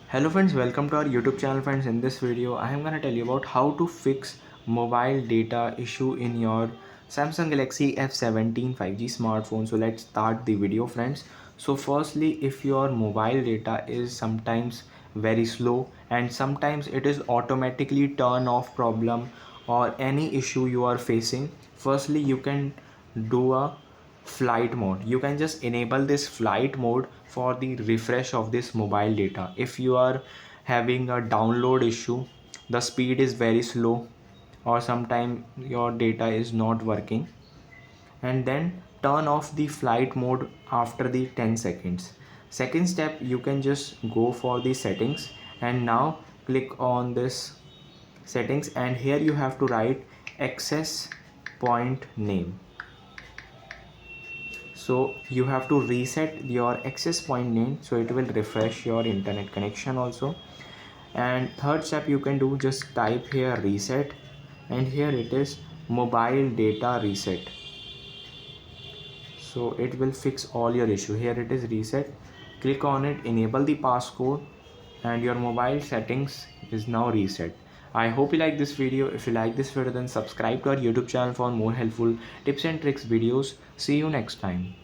Hello friends, welcome to our YouTube channel friends. In this video I am gonna tell you about how to fix mobile data issue in your Samsung Galaxy F17 5G smartphone. So let's start the video friends. So firstly, if your mobile data is sometimes very slow and sometimes it is automatically turn off problem or any issue you are facing, firstly you can do a flight mode. You can just enable this flight mode for the refresh of this mobile data. If you are having a download issue, the speed is very slow, or sometime your data is not working, and then turn off the flight mode after the 10 seconds. Second step, you can just go for the settings and now click on this settings, and here you have to write access point name. So you have to reset your access point name, so it will refresh your internet connection also. And third step you can do, just type here reset, and here it is mobile data reset, so it will fix all your issue. Here it is reset, click on it, enable the passcode, and your mobile settings is now reset. I hope you like this video. If you like this video, then subscribe to our YouTube channel for more helpful tips and tricks videos. See you next time.